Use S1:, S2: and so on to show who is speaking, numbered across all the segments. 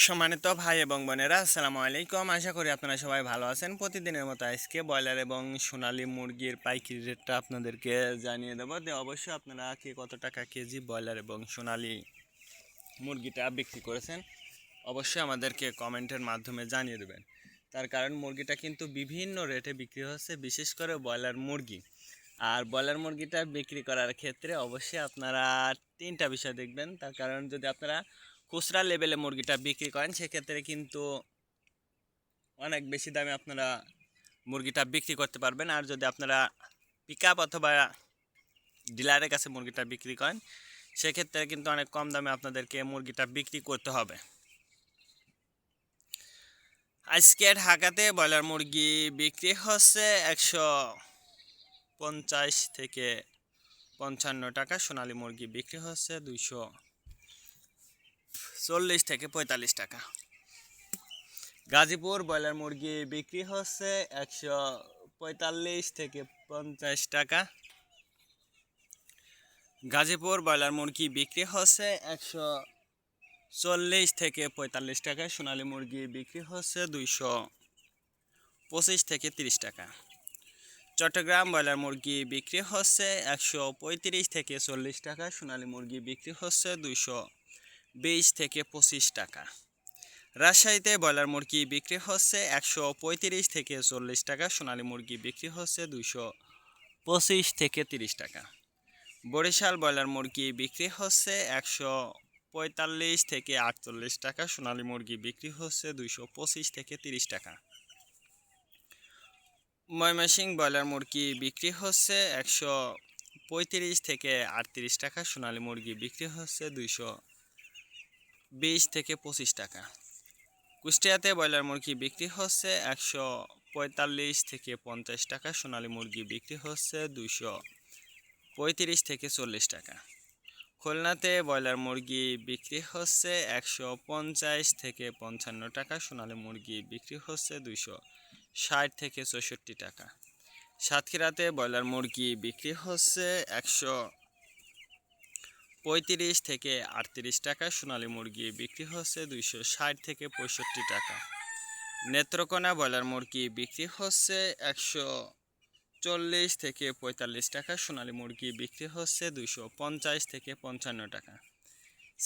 S1: সম্মানিত ভাই এবং বোনেরা, আসসালামু আলাইকুম। আশা করি আপনারা সবাই ভালো আছেন। প্রতিদিনের মতো আজকে ব্রয়লার এবং সোনালী মুরগির পাইকারি রেটটা আপনাদেরকে জানিয়ে দেবো। অবশ্যই আপনারা কে কত টাকা কেজি ব্রয়লার এবং সোনালী মুরগিটা বিক্রি করেছেন অবশ্যই আমাদেরকে কমেন্টের মাধ্যমে জানিয়ে দেবেন। তার কারণ মুরগিটা কিন্তু বিভিন্ন রেটে বিক্রি হচ্ছে, বিশেষ করে ব্রয়লার মুরগি। আর ব্রয়লার মুরগিটা বিক্রি করার ক্ষেত্রে অবশ্যই আপনারা তিনটা বিষয় দেখবেন। তার কারণ যদি আপনারা খুচরা লেভেলে মুরগিটা বিক্রি করেন সেক্ষেত্রে কিন্তু অনেক বেশি দামে আপনারা মুরগিটা বিক্রি করতে পারবেন। আর যদি আপনারা পিক আপ অথবা ডিলারের কাছে মুরগিটা বিক্রি করেন সেক্ষেত্রে কিন্তু অনেক কম দামে আপনাদেরকে মুরগিটা বিক্রি করতে হবে। আজকে ঢাকাতে ব্রয়লার মুরগি বিক্রি হচ্ছে 150 থেকে 55 টাকা। সোনালী মুরগি বিক্রি হচ্ছে 240 থেকে 45 টাকা। গাজীপুর ব্রয়লার মুরগি বিক্রি হচ্ছে 145 থেকে 50 টাকা। গাজীপুর ব্রয়লার মুরগি বিক্রি হচ্ছে 140 থেকে 45 টাকা। সোনালী মুরগি বিক্রি হচ্ছে 225 থেকে 30 টাকা। চট্টগ্রাম ব্রয়লার মুরগি বিক্রি হচ্ছে 135 থেকে 40 টাকা। সোনালী মুরগি বিক্রি হচ্ছে 220 থেকে 25 টাকা। রাজশাহীতে ব্রয়লার মুরগি বিক্রি হচ্ছে 135 থেকে 40 টাকা। সোনালী মুরগি বিক্রি হচ্ছে 225 থেকে 30 টাকা। বরিশাল ব্রয়লার মুরগি বিক্রি হচ্ছে 145 থেকে 48 টাকা। সোনালী মুরগি বিক্রি হচ্ছে 225 থেকে 30 টাকা। ময়মনসিংহ ব্রয়লার মুরগি বিক্রি হচ্ছে 135 থেকে 38 টাকা। সোনালী মুরগি বিক্রি হচ্ছে 220 থেকে 25 টাকা। কুষ্টিয়াতে ব্রয়লার মুরগি বিক্রি হচ্ছে 145 থেকে 50 টাকা। সোনালী মুরগি বিক্রি হচ্ছে 235 থেকে 40 টাকা। খুলনাতে ব্রয়লার মুরগি বিক্রি হচ্ছে 150 থেকে 55 টাকা। সোনালী মুরগি বিক্রি হচ্ছে 260 থেকে 64 টাকা। সাতক্ষীরাতে ব্রয়লার মুরগি বিক্রি হচ্ছে 135 থেকে 38 টাকা। সোনালী মুরগি বিক্রি হচ্ছে 260 থেকে 65 টাকা। নেত্রকোনা ব্রয়লার মুরগি বিক্রি হচ্ছে 140 থেকে 45 টাকা। সোনালী মুরগি বিক্রি হচ্ছে 250 থেকে 55 টাকা।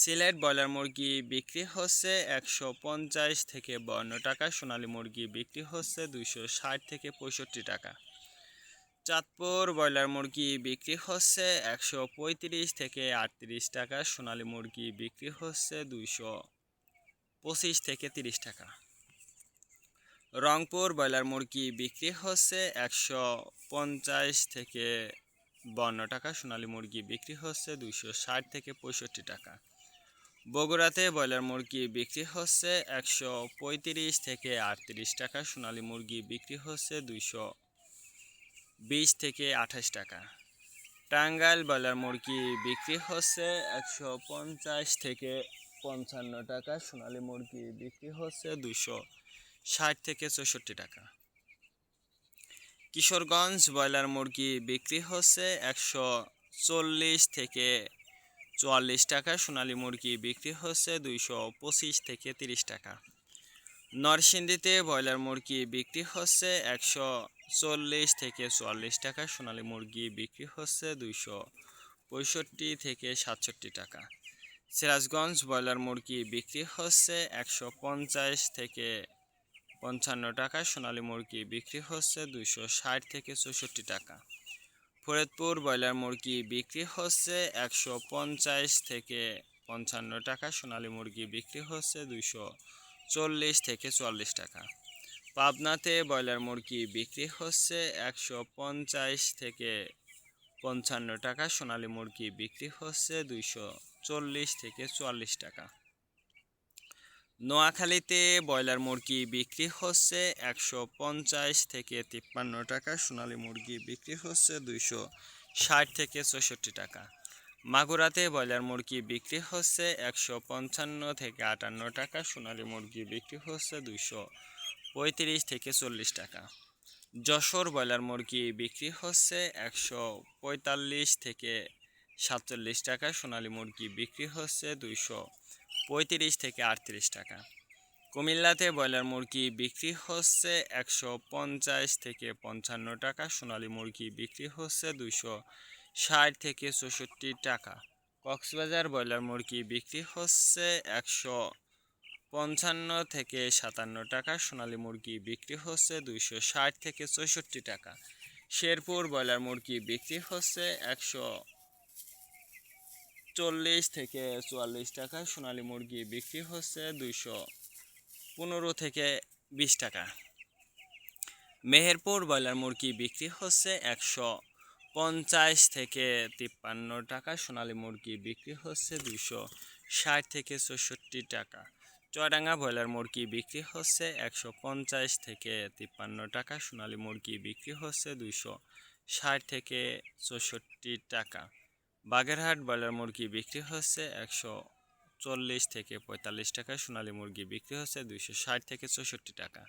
S1: সিলেট ব্রয়লার মুরগি বিক্রি হচ্ছে 150 থেকে 52 টাকা। সোনালী মুরগি বিক্রি হচ্ছে 260 থেকে 65 টাকা। চাঁদপুর ব্রয়লার মুরগি বিক্রি হচ্ছে 135 থেকে 38 টাকা। সোনালী মুরগি বিক্রি হচ্ছে 225 থেকে 30 টাকা। রংপুর ব্রয়লার মুরগি বিক্রি হচ্ছে 150 থেকে 52 টাকা। সোনালী মুরগি বিক্রি হচ্ছে 260 থেকে 65 টাকা। বগুড়াতে ব্রয়লার মুরগি বিক্রি হচ্ছে 135 থেকে 38 টাকা। সোনালী মুরগি বিক্রি হচ্ছে 220 থেকে 28 টাকা। টাঙ্গাইল ব্রয়লার মুরগি বিক্রি হচ্ছে 150 থেকে 55 টাকা। সোনালী মুরগি বিক্রি হচ্ছে 260 থেকে 64 টাকা। কিশোরগঞ্জ ব্রয়লার মুরগি বিক্রি হচ্ছে 140 থেকে 44 টাকা। সোনালী মুরগি বিক্রি হচ্ছে 225 থেকে 30 টাকা। নরসিংদীতে ব্রয়লার মুরগি বিক্রি হচ্ছে 140 থেকে 44 টাকা। সোনালী মুরগি বিক্রি হচ্ছে 265 থেকে 67 টাকা। সিরাজগঞ্জ ব্রয়লার মুরগি বিক্রি হচ্ছে 150 থেকে 55 টাকা। সোনালী মুরগি বিক্রি হচ্ছে 260 থেকে 64 টাকা। ফরিদপুর ব্রয়লার মুরগি বিক্রি হচ্ছে 150 থেকে 55 টাকা। সোনালী মুরগি বিক্রি হচ্ছে 240 থেকে 44 টাকা। পাবনাতে ব্রয়লার মুরগি বিক্রি হচ্ছে 150 থেকে 55 টাকা। সোনালী মুরগি বিক্রি হচ্ছে 240 থেকে 44 টাকা। নোয়াখালীতে ব্রয়লার মুরগি বিক্রি হচ্ছে 150 থেকে 53 টাকা। সোনালী মুরগি বিক্রি হচ্ছে 260 থেকে 64 টাকা। মাগুরাতে ব্রয়লার মুরগি বিক্রি হচ্ছে 155 থেকে 58 টাকা। সোনালী মুরগি বিক্রি হচ্ছে 235 থেকে 40 টাকা। যশোর ব্রয়লার মুরগি বিক্রি হচ্ছে 145 থেকে 47 টাকা। সোনালী মুরগি বিক্রি হচ্ছে 235 থেকে 38 টাকা। কুমিল্লাতে ব্রয়লার মুরগি বিক্রি হচ্ছে 150 থেকে 55 টাকা, সোনালী মুরগি বিক্রি হচ্ছে 260 থেকে 64 টাকা। কক্সবাজার ব্রয়লার মুরগি বিক্রি হচ্ছে 155 থেকে 57 টাকা, সোনালী মুরগি বিক্রি হচ্ছে 260 থেকে 64 টাকা। শেরপুর ব্রয়লার মুরগি বিক্রি হচ্ছে 140 থেকে 44 টাকা, সোনালী মুরগি বিক্রি হচ্ছে 215 থেকে 20 টাকা। মেহেরপুর ব্রয়লার মুরগি বিক্রি হচ্ছে 150 থেকে 53 টাকা, সোনালী মুরগি বিক্রি হচ্ছে 260 থেকে 64 টাকা। চুয়াডাঙ্গা ব্রয়লার মুরগি বিক্রি হচ্ছে 150 থেকে 53 টাকা, সোনালী মুরগি বিক্রি হচ্ছে 260 থেকে 64 টাকা। বাগেরহাট ব্রয়লার মুরগি বিক্রি হচ্ছে 140 থেকে 45 টাকা, সোনালী মুরগি বিক্রি হচ্ছে 260 থেকে 64 টাকা।